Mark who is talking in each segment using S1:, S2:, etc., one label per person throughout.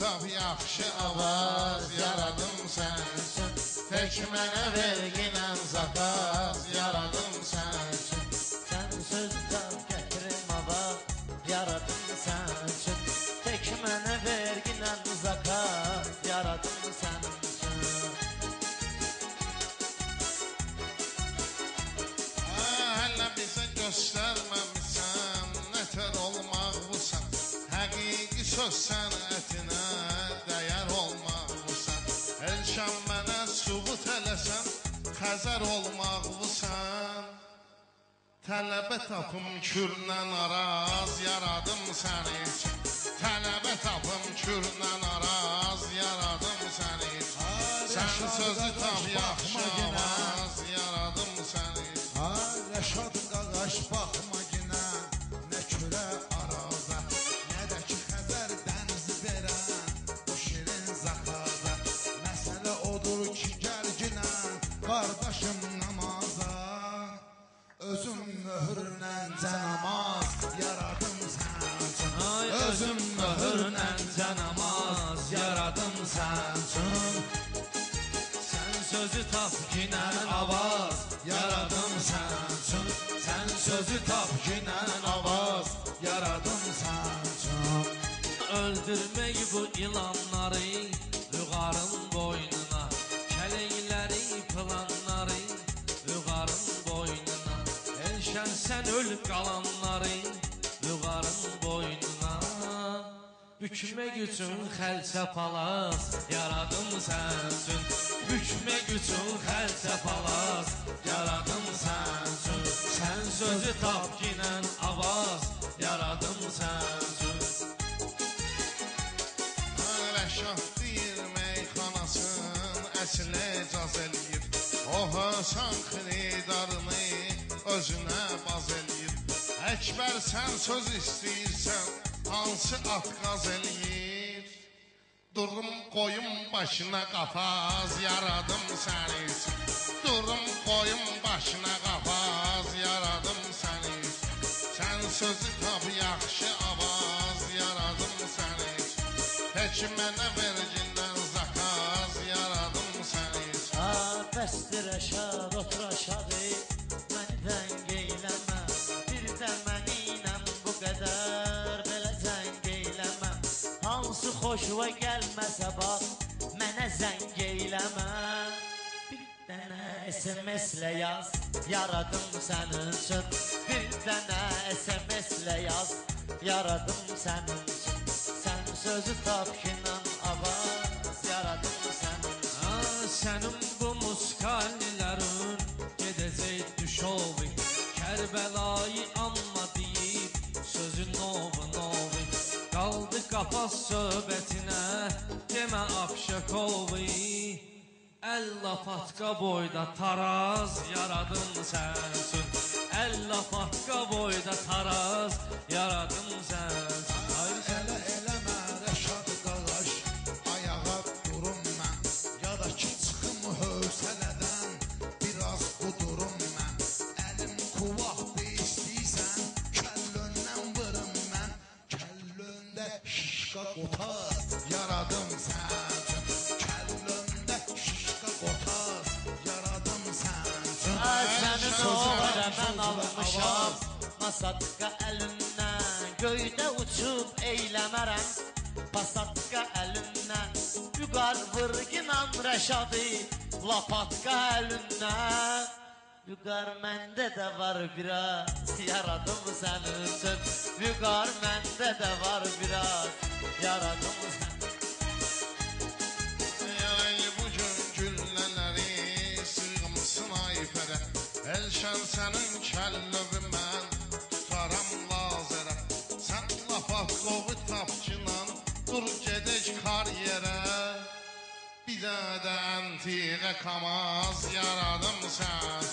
S1: tap yaxşı avaz yaradım sən üçün. Tək mənə verginən zakaz yaradım sən üçün.
S2: Sən sözü tap gətirim avaz yaradım sən üçün. Tək mənə verginən zakaz yaradım sən üçün.
S1: Hələ bizə göstərməmişsən, nətər olmaq busan. Həqiqi söz sənətinə dəyər olmaq busan. Elşən mənə sübut eləsən, Xəzər olmaq busan. Tələbə tapım kürnən araz yaradım sən üçün. Tələbə tapım kürnən araz yaradım sən üçün. Sən sözü tap yaxşı avaz yaradım sən üçün.
S3: Rəşad qaqaş baxma ginə, nə külə araza, nə də ki Xəzər dənizi verən bu şirin zakaza. Məsələ odur ki gəl ginə, qardaşım namaza. Özüm möhürlə cənamaz yaradım sən üçün.
S2: Özüm möhürlə cənamaz yaradım sən üçün. Sən sözü tap ginən avaz yaradım sən üçün. Sən sözü tap ginən avaz yaradım sən üçün. Öldürmək bu ilanları Vüqarın boynuna, kələkləri planları Vüqarın boynuna. Elşən sən ölüb qalanları Vüqarın boynuna. Bükmək üçün xəlçə palaz yaradım sən üçün. Bükmək üçün xəlçə palaz yaradım sən üçün. Sən sözü tap ginən avaz yaradım sən üçün.
S1: Rəşad deyir meyxanasın əslə caz eləyir. O Hösən xiridarını özünə baz eləyir. Əkbər sən söz istəyirsən, hansı at qaz eləyir? Durum qoyum başına qafaz yaradım sən üçün. Durum qoyum başına qafaz yaradım sən üçün. Sən sözü tap yaxşı avaz yaradım sən üçün. Tək mənə vergindən zakaz yaradım sən üçün.
S2: Bəsdir Rəşad, otur aşağı, məni dəng eyləmə. Bir də mənimlə bu qədər belə zəng eyləmə. Hansı xoşuma gəlməsə bax, mənə zəng eyləmə. Bir dənə SMS-lə yaz, yaradım sənin üçün. Bir dənə SMS-lə yaz, yaradım sənin üçün. Sən sözü tap ginən avaz yaradım sənin üçün. Sənin bu muskalilərin gedəcək düşovi. Kərbəlayı amma deyib sözün novu. Qaldı qapaz söhbətinə, demə Abşakovi. Əllafatka boyda taraz yaradım sən üçün. Əllafatka boyda taraz yaradım sən üçün.
S3: Elə eləmə Rəşad qaqaş, ayağa durum mən. Ya da ki çıxım hövsələdən, biraz qudurum mən. Əlim quvaqdır istəyirsən, kəllöndən vırım mən. Kəllöndə şişqa qotaz yaradım sən üçün. Kəllöndə şişqa qotaz yaradım sən üçün.
S2: Sənin oğlə mən almışam, Masadqa əlindən, göydə uçub eyləmərəm. Pasadqa əlindən, Vüqar vırginan Rəşadı, Lapatka əlindən. Vüqar məndə də var biraz, yaradım sənin üçün. Vüqar məndə də var biraz, yaradım sənin üçün.
S1: Ey bugün güllələri sığmısın ayfərə. Elşən sənin kəlləvi mən tutaram lazərə. Sən Lapatkovu tapçınan dur gedək karyerə. Bir də əntiqə kamaz yaradım sən.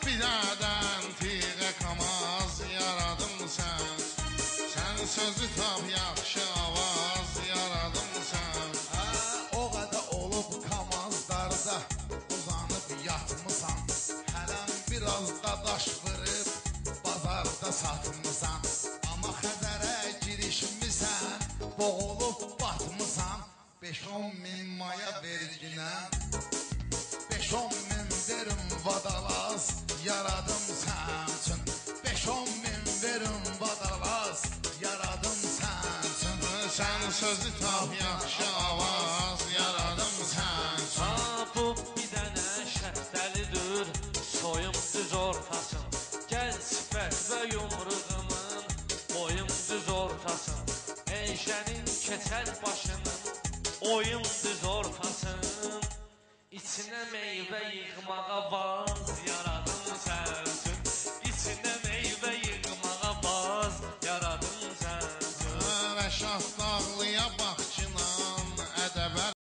S1: Bir də əntiqə kamaz yaradım sən. Sən sözü tap yaxşı avaz yaradım sən.
S3: O qədər olub kamazlarda uzanıb yatmısan. Hələm biraz da daş vırıb bazarda satmısan. Amma Xəzərə girişmisən, boğulub batmısan. 5-10 min maya verginə 5-10 min verin vadalaz yaradım sən üçün 5-10 min verin vadalaz yaradım sən üçün
S1: Sən sözü tap yaxşı avaz yaradım sən üçün
S2: Ha bu bir dənə şəftəlidir soyum düz ortasın Gəl sifət və yumruğumun boyum düz ortasın Eyşənin keçər başının oyun düz ortasın İçinə meyvə yığmağa vaz